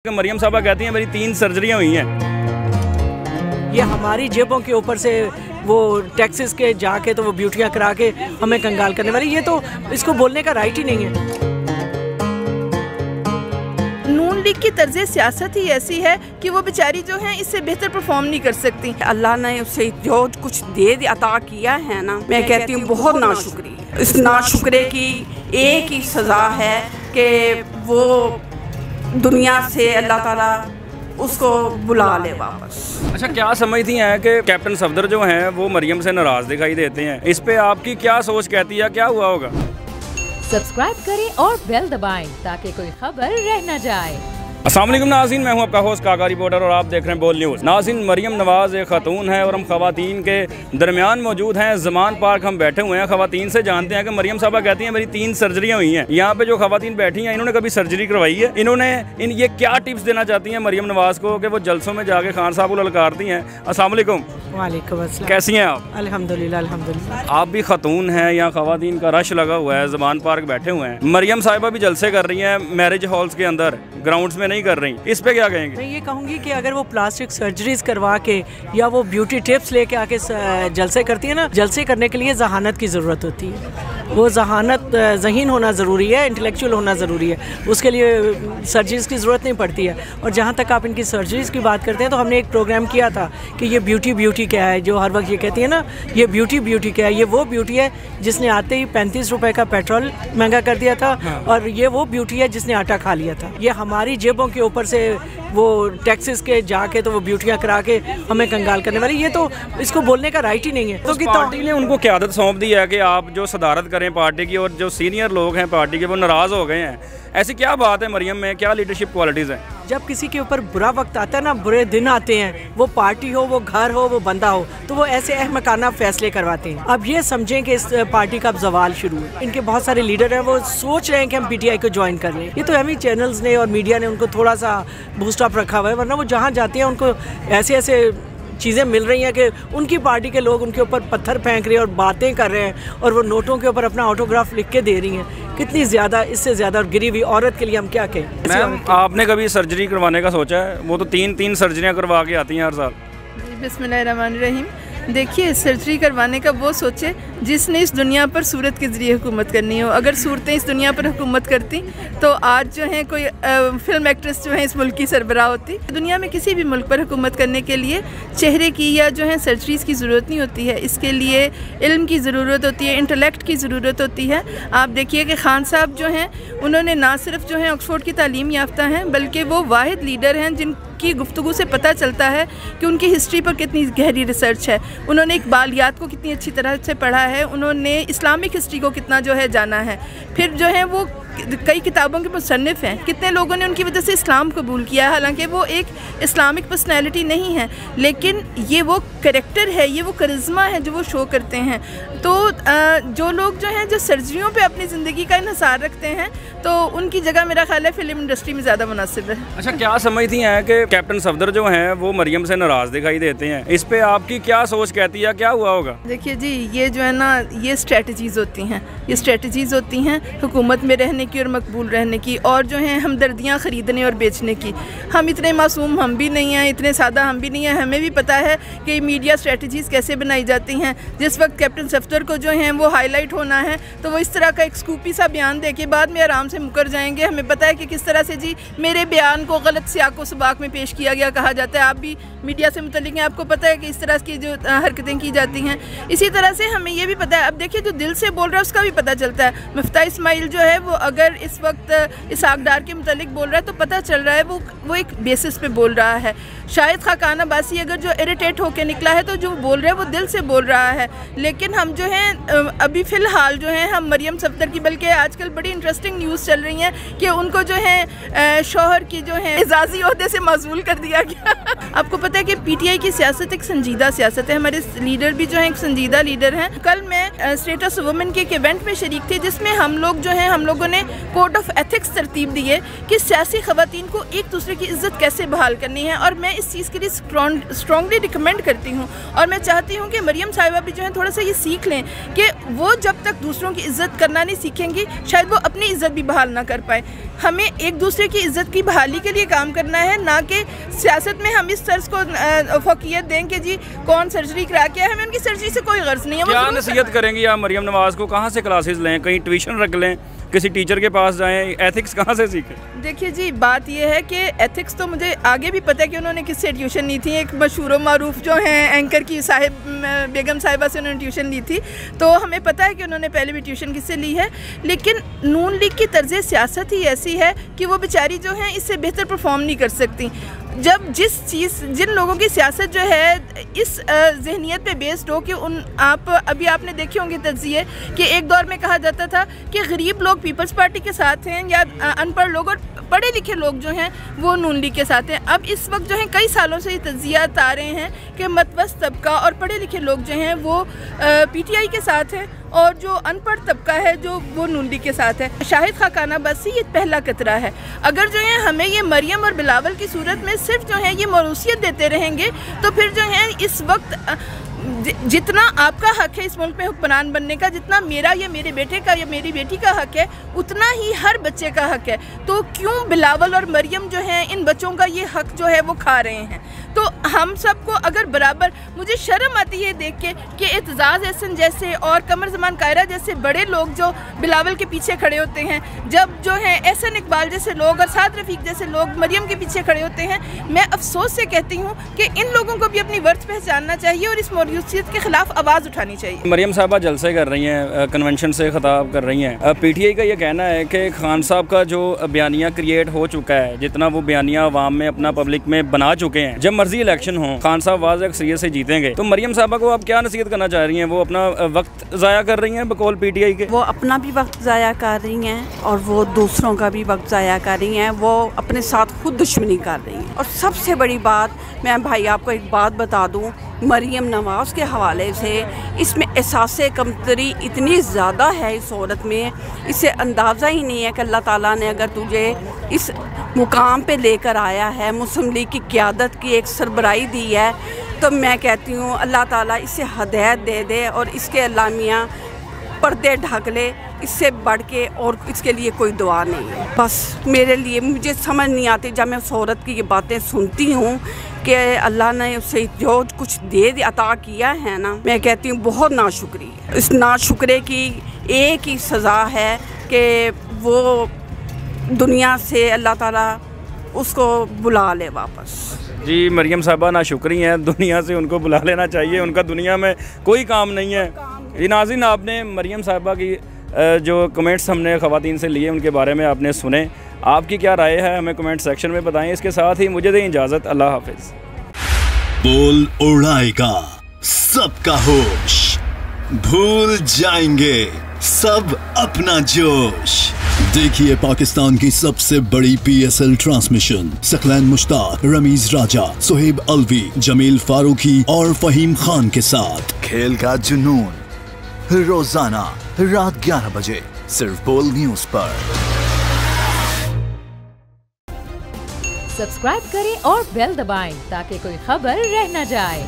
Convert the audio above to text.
मरियम साहबा कहती हैं मेरी 3 सर्जरियां हुई हैं। ये हमारी जेबों के ऊपर से वो टैक्सेस के जाके तो वो ब्यूटियां करा के हमें कंगाल करने वाली, ये तो इसको बोलने का राइट ही नहीं है। नून लीग की तर्ज सियासत ही ऐसी है कि वो बेचारी जो है इससे बेहतर परफॉर्म नहीं कर सकती। अल्लाह ने उसे जो कुछ दे अता किया है ना, मैं कहती हूँ बहुत नाशुक्री। इस नाशुक्रे की एक ही सज़ा है कि वो दुनिया से अल्लाह ताला उसको बुला ले वापस। अच्छा, क्या समझती हैं कि कैप्टन सफदर जो हैं वो मरियम से नाराज दिखाई देते हैं, इस पे आपकी क्या सोच कहती है, क्या हुआ होगा? सब्सक्राइब करें और बेल दबाएं ताकि कोई खबर रह न जाए। अस्सलाम वालेकुम नाज़रीन, मैं हूं आपका होस्ट काका रिपोर्टर और आप देख रहे हैं बोल न्यूज़। नाज़रीन, मरियम नवाज़ एक खातून है और हम ख़वातीन के दरमियान मौजूद हैं। ज़मान पार्क हम बैठे हुए हैं, ख़वातीन से जानते हैं कि मरियम साहबा कहती हैं मेरी 3 सर्जरियां हुई हैं। यहाँ पे जो ख़वातीन बैठी हैं इन्होंने कभी सर्जरी करवाई है? इन्होंने ये क्या टिप्स देना चाहती हैं मरियम नवाज़ को कि वो जलसों में जाके खान साहब को ललकारती हैं? अस्सलाम वालेकुम। वालेकुम अस्सलाम। कैसी हैं आप? अल्हम्दुलिल्लाह अल्हम्दुलिल्लाह। आप भी खातून हैं, यहाँ ख़वातीन का रश लगा हुआ है, ज़मान पार्क बैठे हुए हैं। मरियम साहिबा भी जलसे कर रही हैं मैरिज हॉल्स के अंदर, ग्राउंड्स में नहीं कर रही, इस पे क्या कहेंगे? मैं ये कहूँगी कि अगर वो प्लास्टिक सर्जरीज करवा के या वो ब्यूटी टिप्स लेके आके जलसे करती है ना, जलसे करने के लिए जहानत की ज़रूरत होती है। वो जहानत ज़हीन होना ज़रूरी है, इंटेलेक्चुअल होना ज़रूरी है, उसके लिए सर्जरीज की ज़रूरत नहीं पड़ती है। और जहाँ तक आप इनकी सर्जरीज की बात करते हैं तो हमने एक प्रोग्राम किया था कि ये ब्यूटी क्या है, जो हर वक्त ये कहती है ना ये ब्यूटी क्या है। ये वो ब्यूटी है जिसने आते ही 35 रुपए का पेट्रोल महंगा कर दिया था, और ये वो ब्यूटी है जिसने आटा खा लिया था। ये हमारी जेबों के ऊपर से वो टैक्सेस के जाके तो वो ब्यूटियां करा के हमें कंगाल करने वाली, ये तो इसको बोलने का राइट ही नहीं है। तो पार्टी ने उनको क़यादत सौंप दी है कि आप जो सदारत करें पार्टी की, और जो सीनियर लोग हैं पार्टी के वो नाराज़ हो गए हैं। ऐसी क्या बात है मरियम में, क्या लीडरशिप क्वालिटीज़ हैं? जब किसी के ऊपर बुरा वक्त आता है ना, बुरे दिन आते हैं, वो पार्टी हो, वो घर हो, वो बंदा हो, तो वो ऐसे अहमकाना फैसले करवाते हैं। अब ये समझें कि इस पार्टी का अब जवाल शुरू है। इनके बहुत सारे लीडर हैं, वो सोच रहे हैं कि हम पीटीआई को ज्वाइन कर लें। ये तो हम ही चैनल्स ने और मीडिया ने उनको थोड़ा सा बूस्ट अप रखा हुआ है, वरना वो जहाँ जाते हैं उनको ऐसे चीज़ें मिल रही हैं कि उनकी पार्टी के लोग उनके ऊपर पत्थर फेंक रहे हैं और बातें कर रहे हैं, और वो नोटों के ऊपर अपना ऑटोग्राफ लिख के दे रही हैं। कितनी ज़्यादा, इससे ज़्यादा, और गिरी हुई औरत के लिए हम क्या कहें? मैम, आपने कभी सर्जरी करवाने का सोचा है? वो तो 3 सर्जरियाँ करवा के आती हैं हर साल। बिस्मिल्लाहिर्रहमानिर्रहीम। देखिए, सर्जरी करवाने का वो सोचे जिसने इस दुनिया पर सूरत के ज़रिए हुकूमत करनी हो। अगर सूरतें इस दुनिया पर हुकूमत करती तो आज जो है कोई फिल्म एक्ट्रेस जो है इस मुल्क की सरबराह होती। दुनिया में किसी भी मुल्क पर हुकूमत करने के लिए चेहरे की या जो है सर्जरीज़ की ज़रूरत नहीं होती है। इसके लिए इल्म की ज़रूरत होती है, इंटेलेक्ट की ज़रूरत होती है। आप देखिए कि खान साहब जो हैं उन्होंने ना सिर्फ जो है ऑक्सफोर्ड की तालीम याफ्ता हैं, बल्कि वो वाहिद लीडर हैं जिनकी गुफ्तगू से पता चलता है कि उनकी हिस्ट्री पर कितनी गहरी रिसर्च है। उन्होंने इकबालियात को कितनी अच्छी तरह से पढ़ा है, उन्होंने इस्लामिक हिस्ट्री को कितना जो है जाना है। फिर जो है वो कई किताबों के मुसन्निफ़ हैं। कितने लोगों ने उनकी वजह से इस्लाम कबूल किया है, हालांकि वो एक इस्लामिक पर्सनैलिटी नहीं है, लेकिन ये वो करैक्टर है, ये वो करिश्मा है जो वो शो करते हैं। तो जो लोग जो हैं जो सर्जरियों पे अपनी ज़िंदगी का इन्हिसार रखते हैं, तो उनकी जगह मेरा ख्याल है फिल्म इंडस्ट्री में ज़्यादा मुनासिब है। अच्छा, क्या समझती हैं कि कैप्टन सफदर जो हैं वो मरियम से नाराज़ दिखाई देते हैं, इस पे आपकी क्या सोच कहती है, क्या हुआ होगा? देखिए जी, ये जो है ना, ये स्ट्रेटजीज़ होती हैं, ये स्ट्रेटजीज़ होती हैं हुकूमत में रहने की और मकबूल रहने की, और जो है हमदर्दियाँ ख़रीदने और बेचने की। हम इतने मासूम हम भी नहीं हैं, इतने सादा हम भी नहीं हैं। हमें भी पता है कि मीडिया स्ट्रेटजीज़ कैसे बनाई जाती हैं। जिस वक्त कैप्टन सफदर को जो है वो हाईलाइट होना है तो वो इस तरह का एक स्कूपी सा बयान दे के बाद में आराम से मुकर जाएंगे। हमें पता है कि किस तरह से जी मेरे बयान को गलत सियाक़ो सबाक में पेश किया गया कहा जाता है। आप भी मीडिया से मुतल्लिक़ हैं, आपको पता है कि इस तरह की जो हरकतें की जाती हैं। इसी तरह से हमें ये भी पता है, अब देखिए जो दिल से बोल रहा है उसका भी पता चलता है। मुफ्ती इस्माइल जो है वो अगर इस वक्त इसहाक डार के मुतालिक बोल रहा है तो पता चल रहा है वो एक बेसिस पे बोल रहा है। शायद खाकान अब्बासी अगर जो इरिटेट होकर निकला है तो जो बोल रहा है वो दिल से बोल रहा है। लेकिन हम जो हैं अभी फ़िलहाल जो है हम मरियम सफदर की, बल्कि आजकल बड़ी इंटरेस्टिंग न्यूज़ चल रही हैं कि उनको जो है शौहर की जो है एजाज़ी ओहदे से माजूल कर दिया गया। आपको पता है कि पीटीआई की सियासत एक संजीदा सियासत है। हमारे लीडर भी जो है एक संजीदा लीडर हैं। कल मैं स्टेटस वुमेन के एक इवेंट में शरीक थी जिसमें हम लोगों ने उन्होंने कोड ऑफ एथिक्स तरतीब दी है कि सियासी ख़वातीन को एक दूसरे की इज़्ज़त कैसे बहाल करनी है, और मैं इस चीज़ के लिए स्ट्रॉन्गली रिकमेंड करती हूँ। और मैं चाहती हूँ कि मरियम साहिबा भी जो है थोड़ा सा ये सीख लें कि वो जब तक दूसरों की इज़्ज़त करना नहीं सीखेंगी शायद वो अपनी इज़्ज़त भी बहाल ना कर पाए। हमें एक दूसरे की इज़्ज़त की बहाली के लिए काम करना है, ना कि सियासत में हम इस तर्ज को फ़ौक़ियत दें कि जी कौन सर्जरी करा के है, हमें उनकी सर्जरी से कोई गर्ज नहीं है। क्या नसीहत करेंगी आप मरियम नवाज़ को? कहाँ से क्लासेस लें? कहीं ट्यूशन रख लें? किसी टीचर के पास जाएं? एथिक्स कहाँ से सीखें? देखिए जी, बात यह है कि एथिक्स तो मुझे आगे भी पता है कि उन्होंने किससे ट्यूशन ली थी। एक मशहूर मारूफ जो हैं एंकर की बेगम साहिबा से उन्होंने ट्यूशन ली थी, तो हमें पता है कि उन्होंने पहले भी ट्यूशन किससे ली है। लेकिन नून लीग की तर्ज सियासत ही ऐसी है कि वो बेचारी जो हैं इससे बेहतर परफॉर्म नहीं कर सकती। जब जिन लोगों की सियासत जो है इस जहनीत पे बेस्ड हो कि अभी आपने देखे होंगे तज्जिए कि एक दौर में कहा जाता था कि गरीब लोग पीपल्स पार्टी के साथ हैं या अनपढ़ लोग और पढ़े लिखे लोग जो हैं वो नून लीग के साथ हैं। अब इस वक्त जो है कई सालों से ये तज्जियात आ रहे हैं कि मतवस्त तबका और पढ़े लिखे लोग जो हैं वो PTI के साथ हैं और जो अनपढ़ तबका है जो वो नून लीग के साथ है। शाहिद खाकाना बस ही ये पहला कतरा है। अगर जो है हमें ये मरियम और बिलावल की सूरत में सिर्फ जो है ये मौरूसियत देते रहेंगे तो फिर जो है इस वक्त जितना आपका हक है इस मुल्क में हुक्मरान बनने का, जितना मेरा या मेरे बेटे का या मेरी बेटी का हक है, उतना ही हर बच्चे का हक है। तो क्यों बिलावल और मरियम जो हैं इन बच्चों का ये हक जो है वो खा रहे हैं? तो हम सबको अगर बराबर, मुझे शर्म आती है देख के कि एतजाज़ एहसन जैसे और कमर ज़मान कायरा जैसे बड़े लोग जो बिलावल के पीछे खड़े होते हैं, जब जो है एहसन इकबाल जैसे लोग और साद रफ़ीक जैसे लोग मरियम के पीछे खड़े होते हैं। मैं अफसोस से कहती हूँ कि इन लोगों को भी अपनी वर्थ पहचानना चाहिए और इस मौरूसियत के खिलाफ आवाज़ उठानी चाहिए। मरियम साहबा जलसे कर रही हैं, कन्वेंशन से खिताब कर रही हैं। PTI का ये कहना है कि खान साहब का जो बयानिया क्रिएट हो चुका है, जितना वो बयानिया अवाम में अपना पब्लिक में बना चुके हैं, जब मर्जी इलेक्शन हो खान साहब वाज़ अक्सरियत से जीतेंगे। तो मरियम साहबा को आप क्या नसीहत करना चाह रही हैं? वो अपना वक्त ज़ाया कर रही हैं बकौल PTI के। वो अपना भी वक्त ज़ाया कर रही हैं और वो दूसरों का भी वक्त ज़ाया कर रही हैं। वो अपने साथ खुद दुश्मनी कर रही हैं। और सबसे बड़ी बात, मैं भाई आपको एक बात बता दूँ, मरियम नवाज़ के हवाले से इसमें एहसास कमतरी इतनी ज़्यादा है इस औरत में, इससे अंदाज़ा ही नहीं है कि अल्लाह ताला ने अगर तुझे इस मुकाम पे लेकर आया है, मुस्लिम लीग की क़यादत की एक सरबराही दी है, तो मैं कहती हूँ अल्लाह ताला इसे हदायत दे दे और इसके अल्लामियाँ पर्दे ढक ले। इससे बढ़ के और इसके लिए कोई दुआ नहीं है। बस मेरे लिए मुझे समझ नहीं आती जब मैं उस औरत की ये बातें सुनती हूँ कि अल्लाह ने उसे जो कुछ दे अता किया है ना, मैं कहती हूँ बहुत नाशुक्री है। इस नाशुक्रे की एक ही सज़ा है कि वो दुनिया से अल्लाह ताला उसको बुला ले वापस। जी, मरियम साहबा नाशुक्री हैं, दुनिया से उनको बुला लेना चाहिए, उनका दुनिया में कोई काम नहीं है। जी नाज़रीन, आपने मरियम साहबा की जो कमेंट्स हमने ख़वातीन से लिए उनके बारे में आपने सुने। आपकी क्या राय है हमें कमेंट सेक्शन में बताएं। इसके साथ ही मुझे दें इजाज़त। अल्लाह हाफिज़। बोल उड़ाएगा सबका होश, भूल जाएंगे सब अपना जोश। देखिए पाकिस्तान की सबसे बड़ी PSL ट्रांसमिशन सकलैन मुश्ताक, रमीज राजा, सुहेब अलवी, जमील फारूकी और फहीम खान के साथ खेल का जुनून रोजाना रात 11 बजे सिर्फ बोल न्यूज पर। सब्सक्राइब करें और बेल दबाएं ताकि कोई खबर रह न जाए।